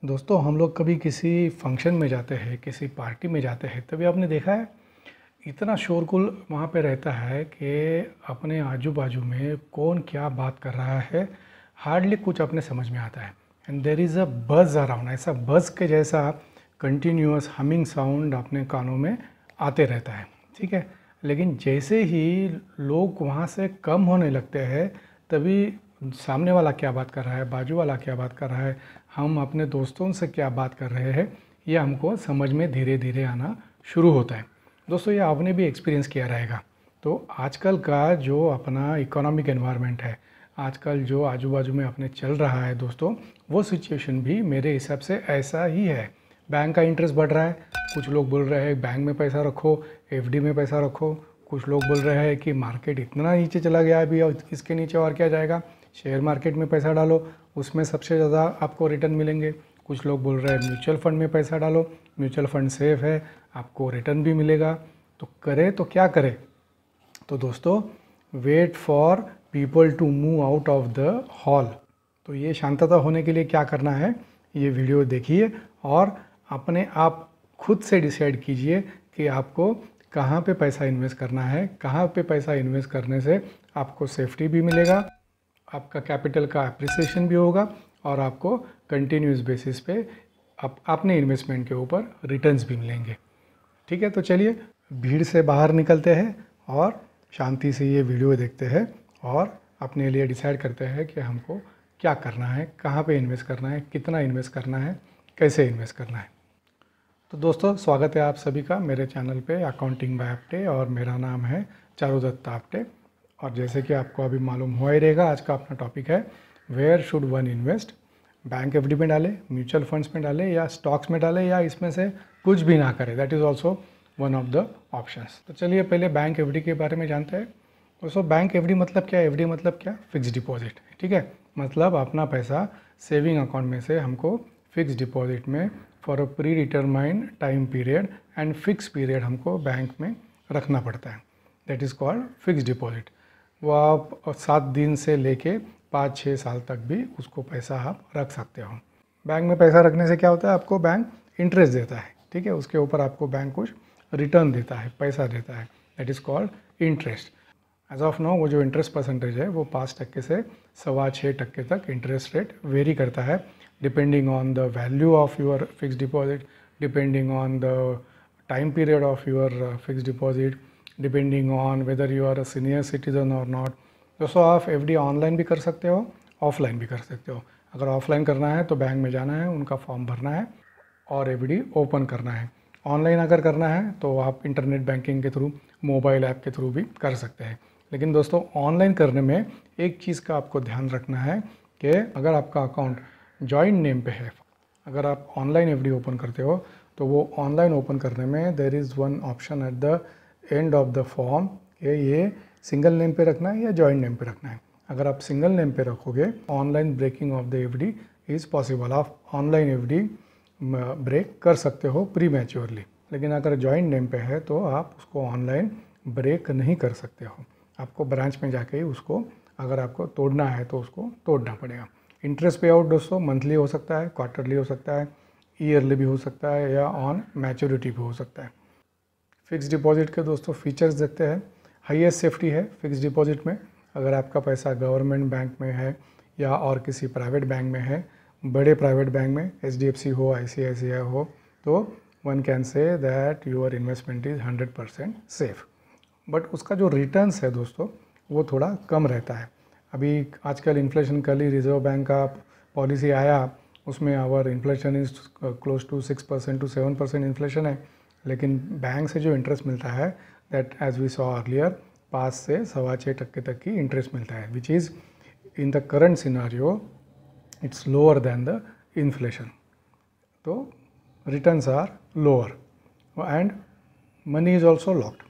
दोस्तों हम लोग कभी किसी फंक्शन में जाते हैं, किसी पार्टी में जाते हैं, तभी आपने देखा है इतना शोरगुल वहाँ पे रहता है कि अपने आजू बाजू में कौन क्या बात कर रहा है हार्डली कुछ अपने समझ में आता है। And there is a buzz around, ऐसा बज़ के जैसा कंटिन्यूअस हमिंग साउंड अपने कानों में आते रहता है। ठीक है, लेकिन जैसे ही लोग वहाँ से कम होने लगते हैं तभी सामने वाला क्या बात कर रहा है, बाजू वाला क्या बात कर रहा है, हम अपने दोस्तों से क्या बात कर रहे हैं, ये हमको समझ में धीरे धीरे आना शुरू होता है। दोस्तों ये आपने भी एक्सपीरियंस किया रहेगा। तो आजकल का जो अपना इकोनॉमिक एनवायरनमेंट है, आजकल जो आजू बाजू में अपने चल रहा है दोस्तों, वो सिचुएशन भी मेरे हिसाब से ऐसा ही है। बैंक का इंटरेस्ट बढ़ रहा है, कुछ लोग बोल रहे हैं बैंक में पैसा रखो, एफडी में पैसा रखो। कुछ लोग बोल रहे हैं कि मार्केट इतना नीचे चला गया अभी, और इसके नीचे और क्या जाएगा, शेयर मार्केट में पैसा डालो, उसमें सबसे ज़्यादा आपको रिटर्न मिलेंगे। कुछ लोग बोल रहे हैं म्यूचुअल फंड में पैसा डालो, म्यूचुअल फंड सेफ है, आपको रिटर्न भी मिलेगा। तो करें तो क्या करें? तो दोस्तों wait for people to move out of the hall. तो ये शांतता होने के लिए क्या करना है, ये वीडियो देखिए और अपने आप खुद से डिसाइड कीजिए कि आपको कहाँ पे पैसा इन्वेस्ट करना है, कहाँ पे पैसा इन्वेस्ट करने से आपको सेफ्टी भी मिलेगा, आपका कैपिटल का अप्रिसिएशन भी होगा और आपको कंटिन्यूस बेसिस पे अपने इन्वेस्टमेंट के ऊपर रिटर्न्स भी मिलेंगे। ठीक है, तो चलिए भीड़ से बाहर निकलते हैं और शांति से ये वीडियो देखते हैं और अपने लिए डिसाइड करते हैं कि हमको क्या करना है, कहाँ पे इन्वेस्ट करना है, कितना इन्वेस्ट करना है, कैसे इन्वेस्ट करना है। तो दोस्तों स्वागत है आप सभी का मेरे चैनल पे अकाउंटिंग बाय आपटे, और मेरा नाम है चारुदत्त आपटे। और जैसे कि आपको अभी मालूम हुआ ही रहेगा, आज का अपना टॉपिक है where should one invest. Bank FD में डाले, म्यूचुअल फंड्स में डाले या स्टॉक्स में डाले, या इसमें से कुछ भी ना करें, that is also one of the options. तो चलिए पहले बैंक एफडी के बारे में जानते हैं। दोस्तों बैंक एफडी मतलब क्या? एफडी मतलब क्या? Fix deposit. ठीक है, मतलब अपना पैसा सेविंग अकाउंट में से हमको फिक्स डिपॉजिट में for a pre determined time period and fix period हमको बैंक में रखना पड़ता है, that is called fix deposit. वो आप 7 दिन से लेके 5-6 साल तक भी उसको पैसा आप रख सकते हो। बैंक में पैसा रखने से क्या होता है, आपको बैंक इंटरेस्ट देता है। ठीक है, उसके ऊपर आपको बैंक कुछ रिटर्न देता है, पैसा देता है, that is called interest. As of now वो जो इंटरेस्ट परसेंटेज है वो 5% से 6.25% तक इंटरेस्ट रेट वेरी करता है, depending on the value of your fix deposit, depending on the time period of your fix deposit, depending on whether you are a senior citizen और not. दोस्तों आप FD online भी कर सकते हो, offline भी कर सकते हो। अगर ऑफलाइन करना है तो बैंक में जाना है, उनका फॉर्म भरना है और एफडी ओपन करना है। ऑनलाइन अगर करना है तो आप इंटरनेट बैंकिंग के थ्रू, मोबाइल ऐप के थ्रू भी कर सकते हैं। लेकिन दोस्तों ऑनलाइन करने में एक चीज़ का आपको ध्यान रखना है कि अगर आपका अकाउंट जॉइंट नेम पे है, अगर आप ऑनलाइन एफडी ओपन करते हो तो वो ऑनलाइन ओपन करने में there is one option at the end of the form कि ये सिंगल नेम पे रखना है या जॉइंट नेम पे रखना है। अगर आप सिंगल नेम पे रखोगे online breaking of the FD is possible, आप ऑनलाइन एफडी ब्रेक कर सकते हो प्री मैच्योरली। लेकिन अगर जॉइंट नेम पे है तो आप उसको ऑनलाइन ब्रेक नहीं कर सकते हो, आपको ब्रांच में जाके ही उसको, अगर आपको तोड़ना है तो उसको तोड़ना पड़ेगा। इंटरेस्ट पे आउट दोस्तों मंथली हो सकता है, क्वार्टरली हो सकता है, ईयरली भी हो सकता है, या ऑन मैच्योरिटी भी हो सकता है। फिक्स डिपॉजिट के दोस्तों फीचर्स देखते हैं। हाईएस्ट सेफ्टी है फिक्स डिपॉजिट में। अगर आपका पैसा गवर्नमेंट बैंक में है या और किसी प्राइवेट बैंक में है, बड़े प्राइवेट बैंक में एचडीएफसी हो, आईसीआईसीआई हो, तो one can say that your investment is 100% safe. But उसका जो रिटर्न्स है दोस्तों वो थोड़ा कम रहता है। अभी आजकल इन्फ्लेशन, कल ही रिजर्व बैंक का पॉलिसी आया, उसमें our inflation is close to 6% to 7% inflation है, लेकिन बैंक से जो इंटरेस्ट मिलता है that as we saw earlier 5 से 6.25% तक की इंटरेस्ट मिलता है, which is in the current scenario it's lower than the inflation. तो returns are lower and money is also locked,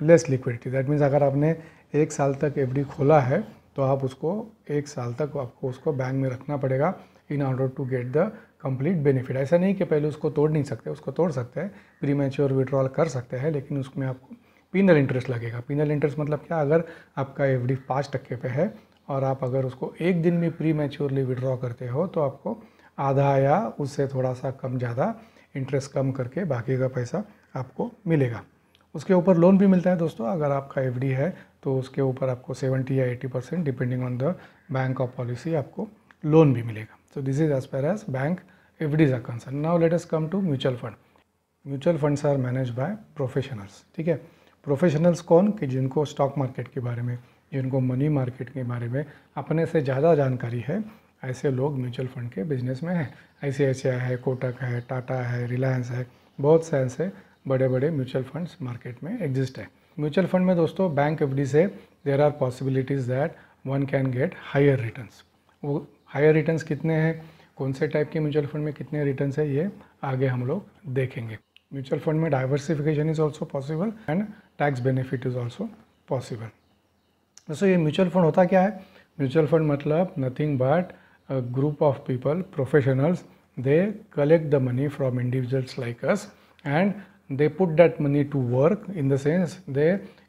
less liquidity. That means अगर आपने 1 साल तक एफडी खोला है तो आप उसको 1 साल तक आपको उसको बैंक में रखना पड़ेगा in order to get the complete benefit. ऐसा नहीं कि पहले उसको तोड़ नहीं सकते, उसको तोड़ सकते हैं, प्री मैच्योर विड्रॉल कर सकते हैं, लेकिन उसमें आपको पीनल इंटरेस्ट लगेगा। पीनल इंटरेस्ट मतलब क्या? अगर आपका एफडी 5% पे है और आप अगर उसको एक दिन में प्री मैच्योरली विड्रॉ करते हो तो आपको आधा या उससे थोड़ा सा कम ज़्यादा इंटरेस्ट कम करके बाकी का पैसा आपको मिलेगा। उसके ऊपर लोन भी मिलता है दोस्तों। अगर आपका एफडी है तो उसके ऊपर आपको 70 या 80% depending on the bank of policy आपको लोन भी मिलेगा। So this is as far as bank FDs are concerned. Now let us come to mutual fund. Mutual funds are manage by professionals. ठीक है, प्रोफेशनल्स कौन कि जिनको stock market के बारे में, जिनको मनी मार्केट के बारे में अपने से ज़्यादा जानकारी है, ऐसे लोग म्यूचुअल फंड के बिजनेस में हैं। ICICI है, कोटक है, टाटा है, रिलायंस है, बहुत से ऐसे बड़े बड़े म्यूचुअल फंड्स मार्केट में एग्जिस्ट है। म्यूचुअल फंड में दोस्तों बैंक एफडी से there are possibilities that one can get higher returns. वो हायर रिटर्न्स कितने हैं, कौन से टाइप के म्यूचुअल फंड में कितने रिटर्न्स है, ये आगे हम लोग देखेंगे। म्यूचुअल फंड में diversification is also possible and tax benefit is also possible. दोस्तों ये म्यूचुअल फंड होता क्या है? म्यूचुअल फंड मतलब nothing but a group of people, professionals, they collect the money from individuals like us and they put that money to work, in the sense they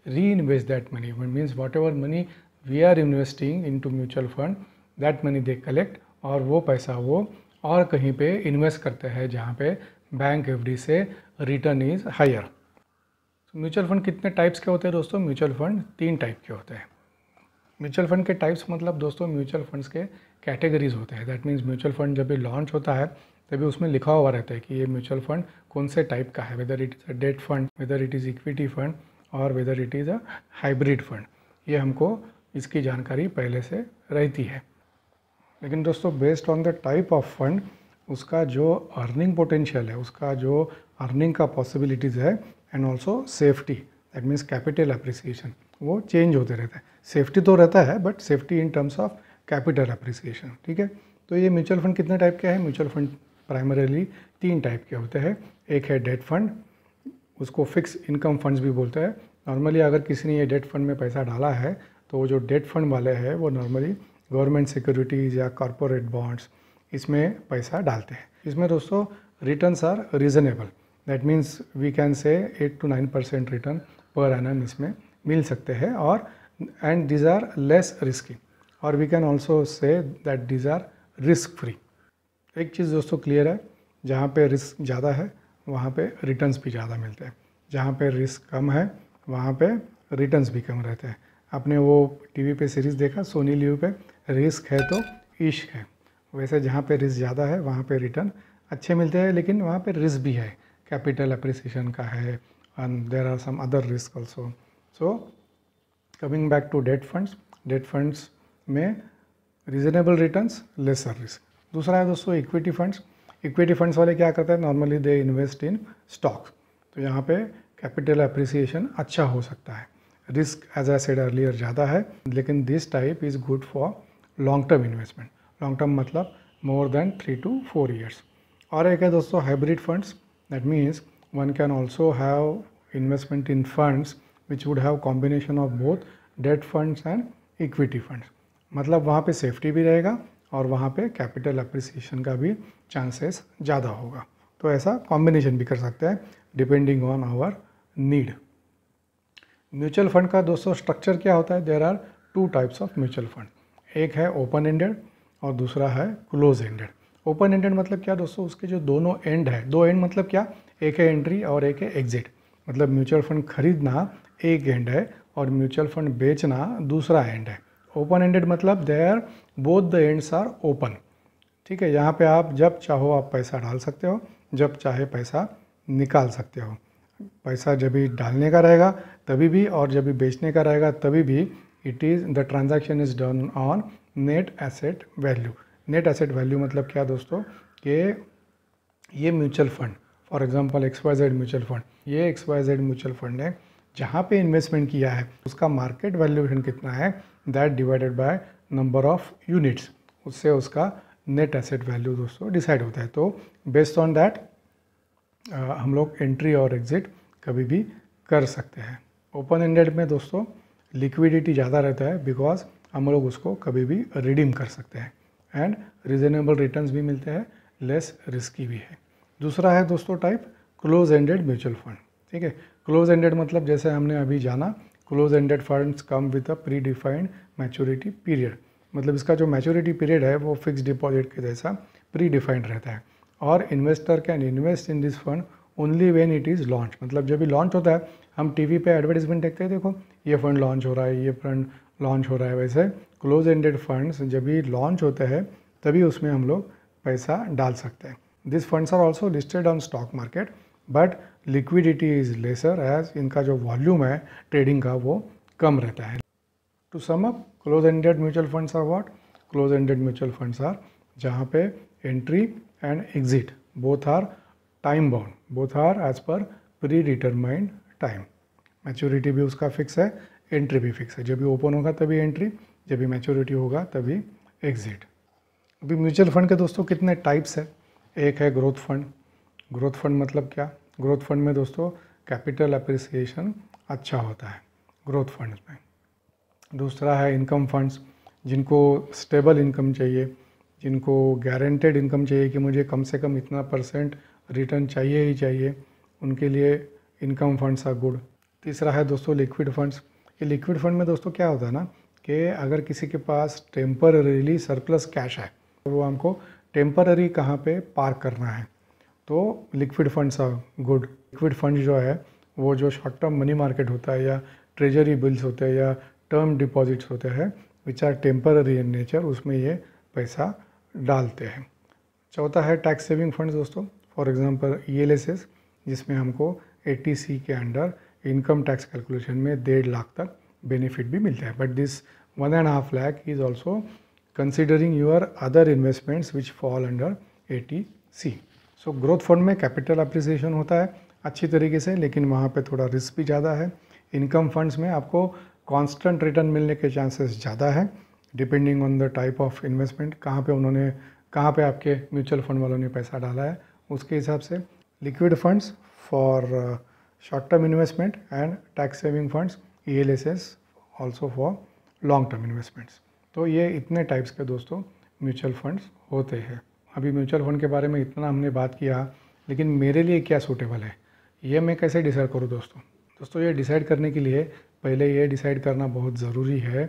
reinvest that money. It means whatever money we are investing into mutual fund, that money they collect और वो पैसा वो और कहीं पे invest करते हैं जहाँ पे बैंक एफडी से return is higher. Mutual fund कितने टाइप्स के होते हैं दोस्तों? म्यूचुअल फंड 3 टाइप के होते हैं। म्यूचुअल फंड के टाइप्स मतलब दोस्तों म्यूचुअल फंड्स के कैटेगरीज होते हैं। दैट मीन्स म्यूचुअल फंड जब भी लॉन्च होता है तभी उसमें लिखा हुआ रहता है कि ये म्यूचुअल फंड कौन से टाइप का है, whether it is a debt fund, whether it is equity fund और whether it is a hybrid fund. ये हमको इसकी जानकारी पहले से रहती है। लेकिन दोस्तों based on the type of fund उसका जो अर्निंग पोटेंशियल है, उसका जो अर्निंग का पॉसिबिलिटीज़ है and also safety, that means capital appreciation, वो चेंज होते रहता है। सेफ्टी तो रहता है but safety in terms of capital appreciation. ठीक है, तो ये म्यूचुअल फंड कितने टाइप के हैं? म्यूचुअल फंड प्राइमरीली 3 टाइप के होते हैं। एक है डेट फंड, उसको फिक्स इनकम फंड्स भी बोलते हैं। नॉर्मली अगर किसी ने ये डेट फंड में पैसा डाला है तो वो जो डेट फंड वाले हैं वो नॉर्मली गवर्नमेंट सिक्योरिटीज़ या कॉरपोरेट बॉन्ड्स इसमें पैसा डालते हैं। इसमें दोस्तों returns are reasonable, that means we can say 8 to 9% return per annum इसमें मिल सकते हैं और and these are less risky और we can also say that these are risk free. एक चीज़ दोस्तों क्लियर है, जहाँ पे रिस्क ज़्यादा है वहाँ पे रिटर्न्स भी ज़्यादा मिलते हैं, जहाँ पे रिस्क कम है वहाँ पे रिटर्न्स भी कम रहते हैं। आपने वो टीवी पे सीरीज़ देखा सोनी लिव पे, रिस्क है तो इश्क है, वैसे जहाँ पे रिस्क ज़्यादा है वहाँ पे रिटर्न अच्छे मिलते हैं, लेकिन वहाँ पे रिस्क भी है, कैपिटल अप्रिसिएशन का है and there are some other risk also. So coming back to debt funds में रीजनेबल रिटर्न्स, लेसर रिस्क। दूसरा है दोस्तों इक्विटी फंड्स। इक्विटी फंड्स वाले क्या करते हैं? Normally they invest in stocks, तो यहाँ पे कैपिटल अप्रिसिएशन अच्छा हो सकता है, risk as I said earlier ज़्यादा है, लेकिन this type is good for long term investment. Long term मतलब मोर देन 3 to 4 years। और एक है दोस्तों hybrid funds, that means one can also have investment in funds which would have combination of both date funds and equity funds. मतलब वहाँ पे safety भी रहेगा और वहाँ पे कैपिटल अप्रिसिएशन का भी चांसेस ज़्यादा होगा। तो ऐसा कॉम्बिनेशन भी कर सकते हैं depending on our need. Mutual fund का दोस्तों स्ट्रक्चर क्या होता है? There are 2 types of mutual fund, एक है ओपन एंडेड और दूसरा है क्लोज एंडेड। ओपन एंडेड मतलब क्या दोस्तों? उसके जो दोनों एंड है, 2 एंड मतलब क्या? एक है एंट्री और एक है एग्जिट। मतलब म्यूचुअल फंड खरीदना एक एंड है और म्यूचुअल फंड बेचना दूसरा एंड है। ओपन एंडेड मतलब there both the ends are open. ठीक है, यहाँ पे आप जब चाहो आप पैसा डाल सकते हो, जब चाहे पैसा निकाल सकते हो। पैसा जब भी डालने का रहेगा तभी भी और जब भी बेचने का रहेगा तभी भी it is the transaction is done on net asset value. Net asset value मतलब क्या दोस्तों? कि ये mutual fund, for example XYZ mutual fund, ये XYZ म्यूचुअल फंड है, जहाँ पे इन्वेस्टमेंट किया है उसका मार्केट वैल्यूएशन कितना है, that divided by number of units, उससे उसका नेट एसेट वैल्यू दोस्तों डिसाइड होता है। तो बेस्ड ऑन दैट हम लोग एंट्री और एग्जिट कभी भी कर सकते हैं। ओपन एंडेड में दोस्तों लिक्विडिटी ज़्यादा रहता है बिकॉज हम लोग उसको कभी भी रिडीम कर सकते हैं एंड रीजनेबल रिटर्न्स भी मिलते हैं, लेस रिस्की भी है। दूसरा है दोस्तों type close ended mutual fund. ठीक है, क्लोज एंडेड मतलब जैसे हमने अभी जाना, close ended funds come with a pre defined maturity period. मतलब इसका जो मैच्योरिटी पीरियड है वो फिक्स डिपॉजिट के जैसा प्री डिफाइंड रहता है। और investor can invest in this fund only when it is launch, मतलब जब भी लॉन्च होता है, हम टीवी पे एडवर्टीजमेंट देखते हैं, देखो ये फंड लॉन्च हो रहा है, ये फंड लॉन्च हो रहा है। वैसे क्लोज एंडेड फंड्स जब भी लॉन्च होते हैं तभी उसमें हम लोग पैसा डाल सकते हैं। This funds are also listed on stock market, but liquidity is lesser as इनका जो वॉल्यूम है ट्रेडिंग का वो कम रहता है। To sum up, close ended mutual funds are what? Close ended mutual funds are जहाँ पे entry and exit both are time bound, both are as per predetermined time. Maturity भी उसका फिक्स है, एंट्री भी fix है। जब भी open होगा तभी एंट्री, जब भी मैच्योरिटी होगा तभी एग्जिट। अभी म्यूचुअल फंड के दोस्तों कितने टाइप्स है? एक है ग्रोथ फंड। ग्रोथ फंड मतलब क्या? ग्रोथ फंड में दोस्तों कैपिटल अप्रिसिएशन अच्छा होता है ग्रोथ फंड्स में। दूसरा है इनकम फंड्स, जिनको स्टेबल इनकम चाहिए, जिनको गारंटेड इनकम चाहिए कि मुझे कम से कम इतना % रिटर्न चाहिए ही चाहिए, उनके लिए इनकम फंड्स आर गुड। तीसरा है दोस्तों लिक्विड फंड्स। ये लिक्विड फंड में दोस्तों क्या होता है ना कि अगर किसी के पास टेम्पररीली सरप्लस कैश है तो वो हमको टेम्पररी कहाँ पे पार्क करना है, तो liquid funds are good. Liquid fund जो है वो जो शॉर्ट टर्म मनी मार्केट होता है या ट्रेजरी बिल्स होते हैं या टर्म डिपॉजिट्स होते हैं which are temporary in nature, उसमें ये पैसा डालते हैं। चौथा है टैक्स सेविंग फंड्स दोस्तों, फॉर एग्जांपल ELSS, जिसमें हमको 80C के अंडर इनकम टैक्स कैलकुलेशन में 1.5 लाख तक बेनिफिट भी मिलता है। But this 1.5 lakh is also considering your other investments which fall under 80C। So growth fund में कैपिटल अप्रिसिएशन होता है अच्छी तरीके से, लेकिन वहाँ पे थोड़ा रिस्क भी ज़्यादा है। इनकम फंड्स में आपको कांस्टेंट रिटर्न मिलने के चांसेस ज़्यादा है, depending on the type of investment, कहाँ पे आपके म्यूचुअल फंड वालों ने पैसा डाला है उसके हिसाब से। Liquid funds for short term investment and tax saving funds ELSS also for long term investments. तो ये इतने टाइप्स के दोस्तों म्यूचुअल फंड्स होते हैं। अभी म्यूचुअल फंड के बारे में इतना हमने बात किया, लेकिन मेरे लिए क्या सूटेबल है ये मैं कैसे डिसाइड करूँ दोस्तों ये डिसाइड करने के लिए पहले ये डिसाइड करना बहुत ज़रूरी है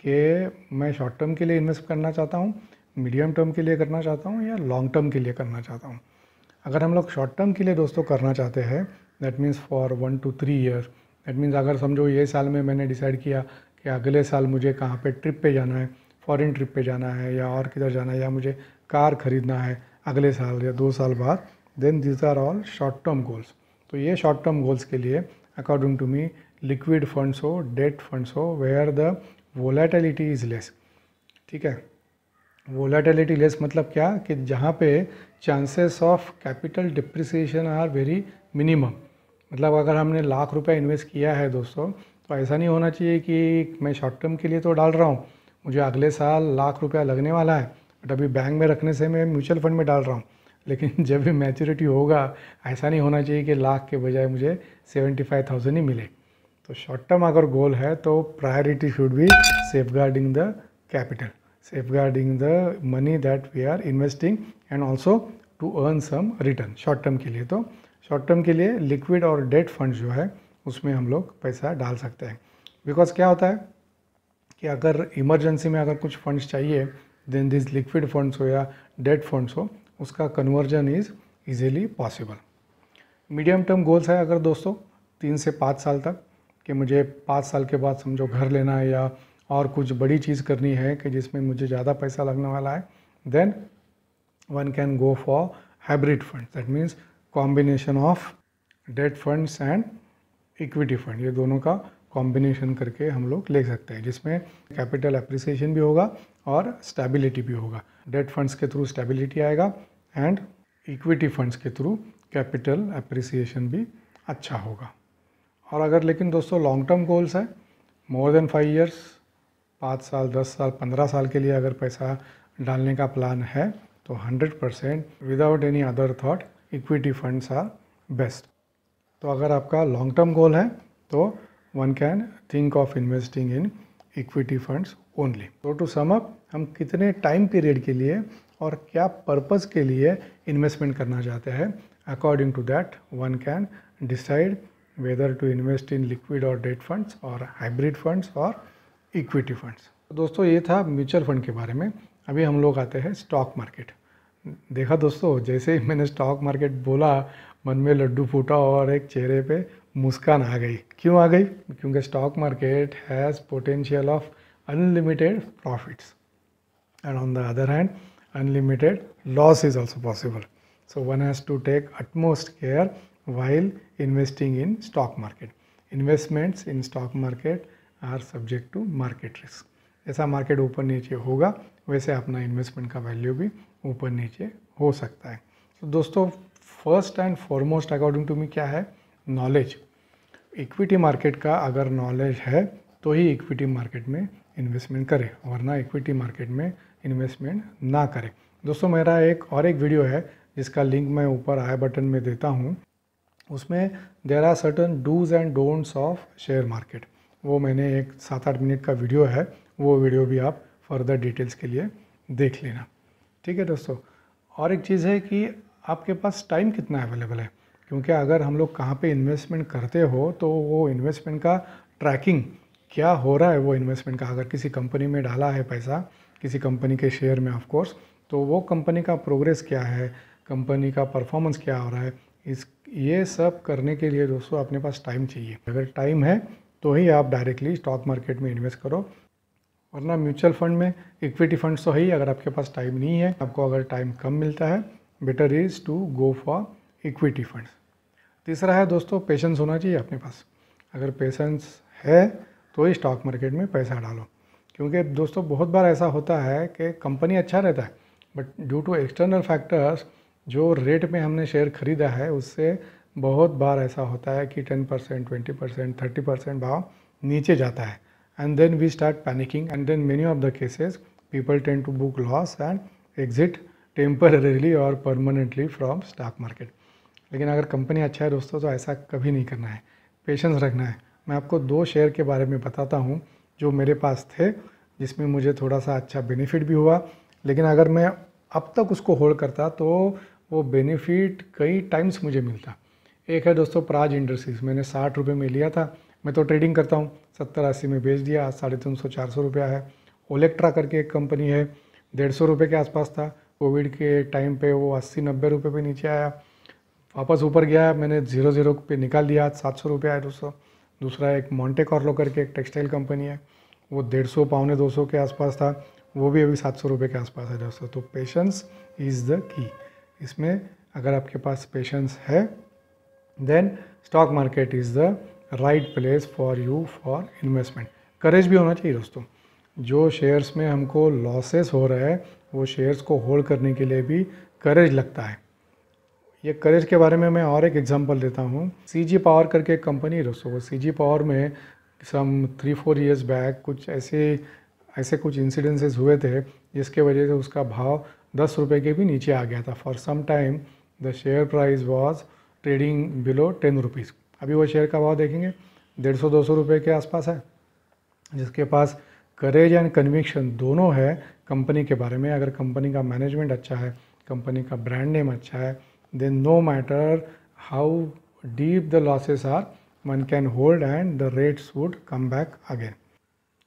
कि मैं शॉर्ट टर्म के लिए इन्वेस्ट करना चाहता हूँ, मीडियम टर्म के लिए करना चाहता हूँ या लॉन्ग टर्म के लिए करना चाहता हूँ। अगर हम लोग शॉर्ट टर्म के लिए दोस्तों करना चाहते हैं, that means for 1 to 3 year, that means अगर समझो ये साल में मैंने डिसाइड किया कि अगले साल मुझे कहाँ पे ट्रिप पे जाना है, फॉरेन ट्रिप पे जाना है या और किधर जाना है, या मुझे कार ख़रीदना है अगले साल या 2 साल बाद, then this are all short term goals. तो ये शॉर्ट टर्म गोल्स के लिए according to me liquid funds हो, डेट फंड्स हो, where the volatility is less. ठीक है, वोलेटिलिटी लेस मतलब क्या कि जहाँ पे chances of capital depreciation are very minimum. मतलब अगर हमने लाख रुपए इन्वेस्ट किया है दोस्तों, तो ऐसा नहीं होना चाहिए कि मैं शॉर्ट टर्म के लिए तो डाल रहा हूँ, मुझे अगले साल लाख रुपया लगने वाला है, बट अभी बैंक में रखने से मैं म्यूचुअल फंड में डाल रहा हूँ, लेकिन जब भी मैच्योरिटी होगा ऐसा नहीं होना चाहिए कि लाख के बजाय मुझे 75,000 ही मिले। तो शॉर्ट टर्म अगर गोल है तो priority should be safeguarding the capital, safeguarding the money that we are investing and also to earn some return short term के लिए। तो शॉर्ट टर्म के लिए लिक्विड और डेट फंड जो है उसमें हम लोग पैसा डाल सकते हैं। बिकॉज क्या होता है कि अगर इमरजेंसी में अगर कुछ फंड्स चाहिए, देन दिस लिक्विड फंड्स हो या डेट फंड्स हो, उसका conversion is easily possible. Medium term goals है अगर दोस्तों 3 से 5 साल तक, कि मुझे 5 साल के बाद समझो घर लेना है या और कुछ बड़ी चीज़ करनी है कि जिसमें मुझे ज़्यादा पैसा लगने वाला है, then one can go for hybrid fund, that means combination of debt funds and equity fund, ये दोनों का कॉम्बिनेशन करके हम लोग ले सकते हैं, जिसमें कैपिटल अप्रिसिएशन भी होगा और स्टेबिलिटी भी होगा। डेट फंड्स के थ्रू स्टेबिलिटी आएगा एंड इक्विटी फंड्स के थ्रू कैपिटल अप्रिसिएशन भी अच्छा होगा। और अगर लेकिन दोस्तों लॉन्ग टर्म गोल्स है, मोर देन 5 ईयर्स, 5 साल, 10 साल, 15 साल के लिए अगर पैसा डालने का प्लान है, तो 100% without any other thought equity funds are best. तो अगर आपका लॉन्ग टर्म गोल है तो one can think of investing in equity funds only. तो टू सम अप, हम कितने टाइम पीरियड के लिए और क्या पर्पज़ के लिए इन्वेस्टमेंट करना चाहते हैं, according to that one can decide whether to invest in liquid और डेट फंड्स और हाइब्रिड फंड्स और इक्विटी फंड्स। तो दोस्तों ये था म्यूचुअल फंड के बारे में। अभी हम लोग आते हैं स्टॉक मार्केट। देखा दोस्तों, जैसे ही मैंने स्टॉक मार्केट बोला मन में लड्डू फूटा और एक चेहरे पे मुस्कान आ गई। क्यों आ गई? क्योंकि stock market has potential of unlimited profits and on the other hand unlimited loss is also possible. So one has to take utmost care while investing in stock market. Investments in stock market are subject to market risk. जैसा market ऊपर नीचे होगा वैसे अपना investment का value भी ऊपर नीचे हो सकता है। तो दोस्तों, first and foremost according to me क्या है? नॉलेज। इक्विटी मार्केट का अगर नॉलेज है तो ही इक्विटी मार्केट में इन्वेस्टमेंट करें, वरना इक्विटी मार्केट में इन्वेस्टमेंट ना करें। दोस्तों, मेरा एक वीडियो है जिसका लिंक मैं ऊपर आई बटन में देता हूँ। उसमें there are certain dos and don'ts of share market. वो मैंने एक 7-8 मिनट का वीडियो है, वो वीडियो भी आप फर्दर डिटेल्स के लिए देख लेना। ठीक है दोस्तों, और एक चीज़ है कि आपके पास टाइम कितना अवेलेबल है, क्योंकि अगर हम लोग कहाँ पे इन्वेस्टमेंट करते हो तो वो इन्वेस्टमेंट का ट्रैकिंग क्या हो रहा है, वो इन्वेस्टमेंट का अगर किसी कंपनी में डाला है पैसा, किसी कंपनी के शेयर में ऑफ कोर्स, तो वो कंपनी का प्रोग्रेस क्या है, कंपनी का परफॉर्मेंस क्या हो रहा है, ये सब करने के लिए दोस्तों अपने पास टाइम चाहिए। अगर टाइम है तो ही आप डायरेक्टली स्टॉक मार्केट में इन्वेस्ट करो, वरना म्यूचुअल फंड में, इक्विटी फंड्स तो है ही। अगर आपके पास टाइम नहीं है, आपको अगर टाइम कम मिलता है, better is to go for equity funds. तीसरा है दोस्तों, पेशेंस होना चाहिए अपने पास। अगर पेशेंस है तो ही स्टॉक मार्केट में पैसा डालो, क्योंकि दोस्तों बहुत बार ऐसा होता है कि कंपनी अच्छा रहता है but due to external factors जो रेट में हमने शेयर खरीदा है उससे बहुत बार ऐसा होता है कि 10%, 20%, 30% भाव नीचे जाता है, and then we start panicking and then many of the cases people tend to book loss and exit temporarily और परमानेंटली फ्रॉम स्टॉक मार्केट। लेकिन अगर कंपनी अच्छा है दोस्तों तो ऐसा कभी नहीं करना है, पेशेंस रखना है। मैं आपको 2 शेयर के बारे में बताता हूँ जो मेरे पास थे, जिसमें मुझे थोड़ा सा अच्छा बेनिफिट भी हुआ, लेकिन अगर मैं अब तक उसको होल्ड करता तो वो बेनिफिट कई टाइम्स मुझे मिलता। एक है दोस्तों प्राज इंडस्ट्रीज़, मैंने 60 रुपये में लिया था। मैं तो ट्रेडिंग करता हूँ, 70-80 में बेच दिया, आज 350-400 रुपया है। ओलेक्ट्रा करके एक कंपनी है, 150 रुपये के आसपास था। कोविड के टाइम पे वो 80-90 रुपये पे नीचे आया, वापस ऊपर गया, मैंने 0 पे निकाल दिया, आज 700 रुपये आया दोस्तों। दूसरा एक मॉन्टे कार्लो करके एक टेक्सटाइल कंपनी है, वो 150 पौने 200 के आसपास था, वो भी अभी 700 रुपये के आसपास है दोस्तों। तो पेशेंस इज़ द की। इसमें अगर आपके पास पेशेंस है then stock market is the right place for you for investment. Courage भी होना चाहिए दोस्तों। जो शेयर्स में हमको लॉसेस हो रहे हैं वो शेयर्स को होल्ड करने के लिए भी करेज लगता है। ये करेज के बारे में मैं और एक एग्जांपल देता हूँ। सीजी पावर करके एक कंपनी है दोस्तों, वो सीजी पावर में सम 3-4 ईयर्स बैक कुछ ऐसे कुछ इंसिडेंसेस हुए थे जिसके वजह से उसका भाव 10 रुपये के भी नीचे आ गया था। For some time the share price was trading below 10 rupees. अभी वो शेयर का भाव देखेंगे 150-200 रुपये के आसपास है। जिसके पास करेज एंड कन्विक्शन दोनों है कंपनी के बारे में, अगर कंपनी का मैनेजमेंट अच्छा है, कंपनी का ब्रांड नेम अच्छा है, then no matter how deep the losses are, one can hold and the rates would come back again.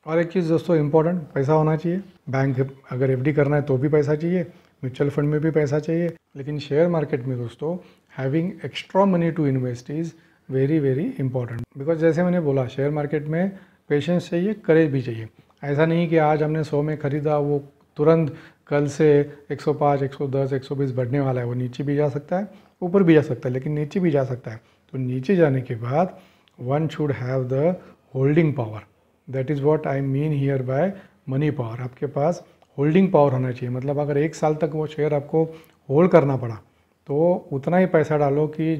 और एक चीज़ दोस्तों इम्पोर्टेंट, पैसा होना चाहिए। बैंक अगर एफडी करना है तो भी पैसा चाहिए, म्यूचुअल फंड में भी पैसा चाहिए, लेकिन शेयर मार्केट में दोस्तों having extra money to invest is very very important. Because जैसे मैंने बोला शेयर मार्केट में पेशेंस चाहिए, करेज भी चाहिए। ऐसा नहीं कि आज हमने 100 में ख़रीदा वो तुरंत कल से 105, 110, 120 बढ़ने वाला है। वो नीचे भी जा सकता है, ऊपर भी जा सकता है, लेकिन नीचे भी जा सकता है। तो नीचे जाने के बाद one should have the holding power. That is what I mean here bye money power. आपके पास होल्डिंग पावर होना चाहिए, मतलब अगर 1 साल तक वो शेयर आपको होल्ड करना पड़ा तो उतना ही पैसा डालो कि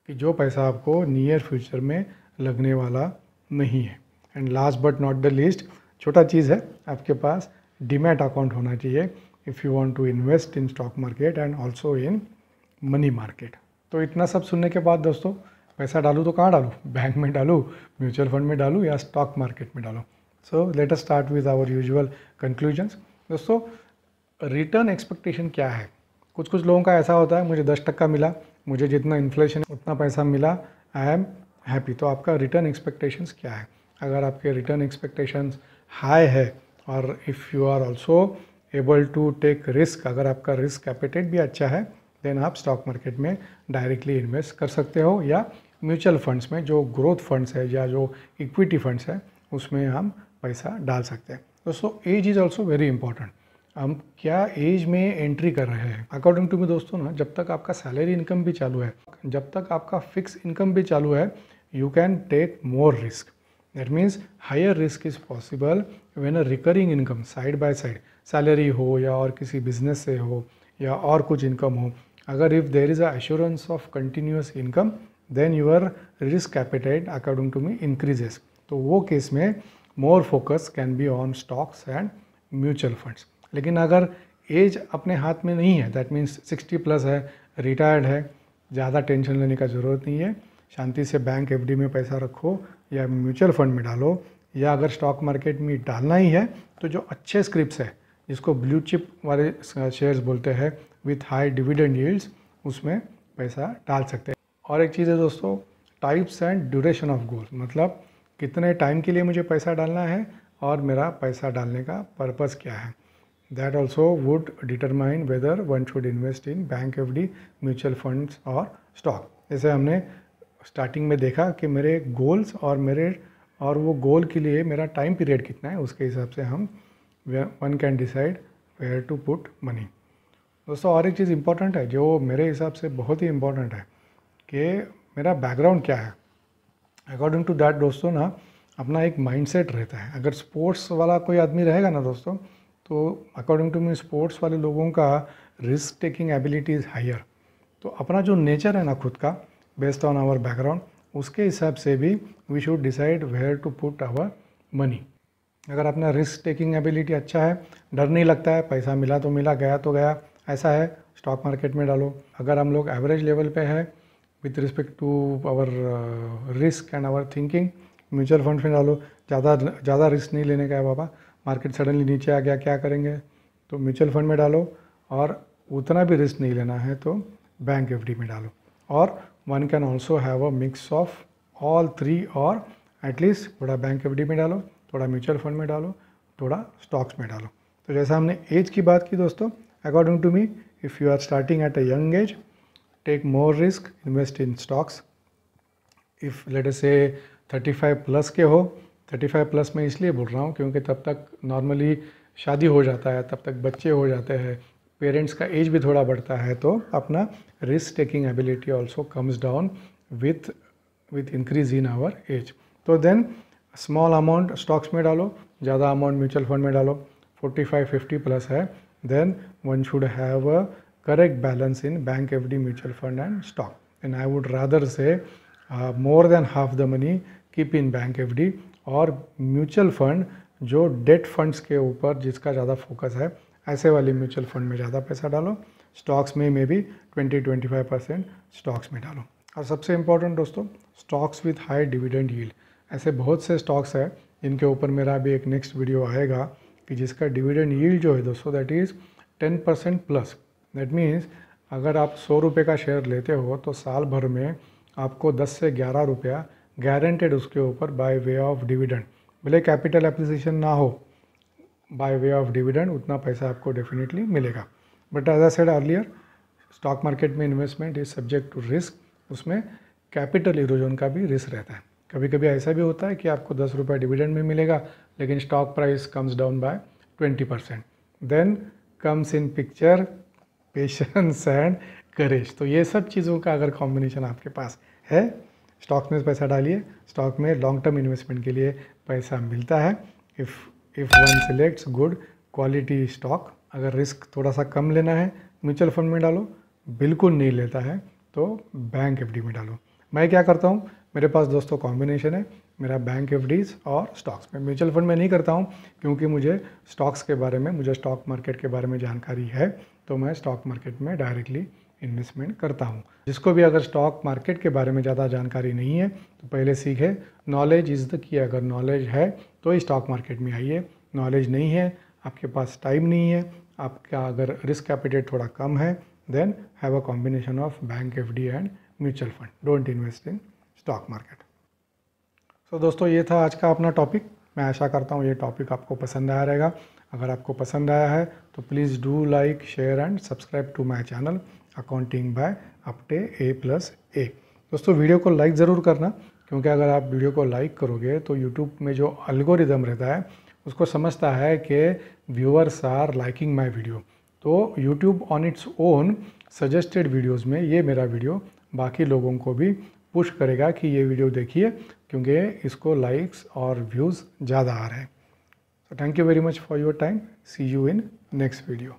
जो पैसा आपको नियर फ्यूचर में लगने वाला नहीं है। And last but not the least, छोटा चीज़ है, आपके पास डीमैट अकाउंट होना चाहिए if you want to invest in stock market and also in money market. तो इतना सब सुनने के बाद दोस्तों पैसा डालूँ तो कहाँ डालूँ? बैंक में डालूँ, म्यूचुअल फंड में डालूँ या स्टॉक मार्केट में डालूँ? So let us start with our usual conclusions. दोस्तों रिटर्न एक्सपेक्टेशन क्या है? कुछ लोगों का ऐसा होता है, मुझे 10% मिला, मुझे जितना इन्फ्लेशन उतना पैसा मिला, आई एम हैप्पी। तो आपका रिटर्न एक्सपेक्टेशंस क्या है? अगर आपके रिटर्न एक्सपेक्टेशंस हाई है और if you are also able to take risk, अगर आपका रिस्क कैपिटेट भी अच्छा है, देन आप स्टॉक मार्केट में डायरेक्टली इन्वेस्ट कर सकते हो, या म्यूचुअल फंड्स में जो ग्रोथ फंड्स है या जो इक्विटी फंड्स है उसमें हम पैसा डाल सकते हैं। दोस्तों age is also very important. हम क्या एज में एंट्री कर रहे हैं। अकॉर्डिंग टू मी दोस्तों ना, जब तक आपका सैलरी इनकम भी चालू है, जब तक आपका फिक्स इनकम भी चालू है, you can take more risk. That means higher risk is possible when a recurring income side by side, salary हो या और किसी बिजनेस से हो या और कुछ इनकम हो, अगर if there is a assurance of continuous income, then your risk appetite according to me increases. तो वो केस में more focus can be on stocks and mutual funds. लेकिन अगर एज अपने हाथ में नहीं है, दैट मीन्स 60 प्लस है, रिटायर्ड है, ज़्यादा टेंशन लेने का ज़रूरत नहीं है, शांति से बैंक एफडी में पैसा रखो या म्यूचुअल फंड में डालो, या अगर स्टॉक मार्केट में डालना ही है तो जो अच्छे स्क्रिप्ट्स है, जिसको ब्लू चिप वाले शेयर्स बोलते हैं विथ हाई डिविडेंड यील्ड्स, उसमें पैसा डाल सकते हैं। और एक चीज़ है दोस्तों, types and duration of goal, मतलब कितने टाइम के लिए मुझे पैसा डालना है और मेरा पैसा डालने का पर्पज़ क्या है। That also would determine whether one should invest in bank FD, mutual funds और स्टॉक। जैसे हमने स्टार्टिंग में देखा कि मेरे गोल्स और वो गोल के लिए मेरा टाइम पीरियड कितना है, उसके हिसाब से हम one can decide where to put money. दोस्तों और एक चीज़ इंपॉर्टेंट है जो मेरे हिसाब से बहुत ही इम्पॉर्टेंट है कि मेरा बैकग्राउंड क्या है। अकॉर्डिंग टू दैट दोस्तों ना, अपना एक माइंडसेट रहता है। अगर स्पोर्ट्स वाला कोई आदमी रहेगा ना दोस्तों, तो अकॉर्डिंग टू मी स्पोर्ट्स वाले लोगों का risk taking ability is higher. तो अपना जो नेचर है ना खुद का, बेस्ड ऑन आवर बैकग्राउंड, उसके हिसाब से भी we should decide where to put our money. अगर अपना रिस्क टेकिंग एबिलिटी अच्छा है, डर नहीं लगता है, पैसा मिला तो मिला, गया तो गया, ऐसा है, स्टॉक मार्केट में डालो। अगर हम लोग एवरेज लेवल पे है with respect to our risk and our thinking, mutual fund में डालो। ज़्यादा रिस्क नहीं लेने का है बाबा, मार्केट सडनली नीचे आ गया क्या करेंगे, तो म्यूचुअल फंड में डालो। और उतना भी रिस्क नहीं लेना है तो बैंक एफडी में डालो। और one can also have a mix of all three, और एटलीस्ट थोड़ा बैंक एफडी में डालो, थोड़ा म्यूचुअल फंड में डालो, थोड़ा स्टॉक्स में डालो। तो जैसा हमने एज की बात की दोस्तों, according to me, if you are starting at a young age, take more risk, invest in stocks. If let us say 35 plus के हो, 35 प्लस में इसलिए बोल रहा हूँ क्योंकि तब तक नॉर्मली शादी हो जाता है, तब तक बच्चे हो जाते हैं, पेरेंट्स का एज भी थोड़ा बढ़ता है, तो अपना risk taking ability also comes down with increase in our age. तो देन स्मॉल अमाउंट स्टॉक्स में डालो, ज़्यादा अमाउंट म्यूचुअल फंड में डालो। 45-50 प्लस है, then one should have a correct balance in bank FD, mutual fund and stock. And I would rather say more than half the money keep in bank FD, और mutual fund जो debt funds के ऊपर जिसका ज़्यादा focus है, ऐसे वाली mutual fund में ज़्यादा पैसा डालो। स्टॉक्स में भी 20-25% स्टॉक्स में डालो। और सबसे इम्पोर्टेंट दोस्तों, stocks with high dividend yield. ऐसे बहुत से स्टॉक्स हैं जिनके ऊपर मेरा भी एक नेक्स्ट वीडियो आएगा कि जिसका डिविडेंड यील्ड जो है दोस्तों, that is 10% plus. That means अगर आप 100 रुपये का शेयर लेते हो तो साल भर में आपको 10 से 11 रुपया गारंटेड उसके ऊपर बाय वे ऑफ डिविडेंड, भले कैपिटल एप्रिसिएशन ना हो, बाय वे ऑफ डिविडेंड उतना पैसा आपको डेफिनेटली मिलेगा। But as I said earlier, stock market में investment is subject to risk, उसमें कैपिटल इरोजन का भी रिस्क रहता है। कभी कभी ऐसा भी होता है कि आपको 10 रुपये डिविडेंड में मिलेगा, लेकिन stock price comes down by 20%। Then comes in picture patience and courage. तो ये सब चीज़ों का अगर कॉम्बिनेशन आपके पास है, स्टॉक्स में पैसा डालिए, स्टॉक में लॉन्ग टर्म इन्वेस्टमेंट के लिए पैसा मिलता है। If one selects good quality stock. अगर रिस्क थोड़ा सा कम लेना है, म्यूचुअल फंड में डालो, बिल्कुल नहीं लेता है तो बैंक एफडी में डालो। मैं क्या करता हूँ, मेरे पास दोस्तों कॉम्बिनेशन है, मेरा बैंक एफडीज़ और स्टॉक्स में। म्यूचुअल फंड में नहीं करता हूँ क्योंकि मुझे स्टॉक्स के बारे में, मुझे स्टॉक मार्केट के बारे में जानकारी है, तो मैं स्टॉक मार्केट में डायरेक्टली इन्वेस्टमेंट करता हूँ। जिसको भी अगर स्टॉक मार्केट के बारे में ज़्यादा जानकारी नहीं है तो पहले सीखे, नॉलेज इज़ द की। अगर नॉलेज है तो ही स्टॉक मार्केट में आइए, नॉलेज नहीं है, आपके पास टाइम नहीं है, आपका अगर रिस्क कैपिटल थोड़ा कम है, then have a combination of bank FD and mutual fund, don't invest in stock market. So दोस्तों ये था आज का अपना टॉपिक। मैं आशा करता हूँ ये टॉपिक आपको पसंद आया रहेगा। अगर आपको पसंद आया है तो please do like, share and subscribe to my channel accounting by Apte A+A। दोस्तों वीडियो को लाइक ज़रूर करना, क्योंकि अगर आप वीडियो को लाइक करोगे तो यूट्यूब में जो एल्गोरिदम रहता है उसको समझता है कि viewers are liking my video, तो YouTube on its own suggested videos में ये मेरा वीडियो बाकी लोगों को भी पुश करेगा कि ये वीडियो देखिए, क्योंकि इसको लाइक्स और व्यूज़ ज़्यादा आ रहे हैं। So thank you very much for your time. See you in next video.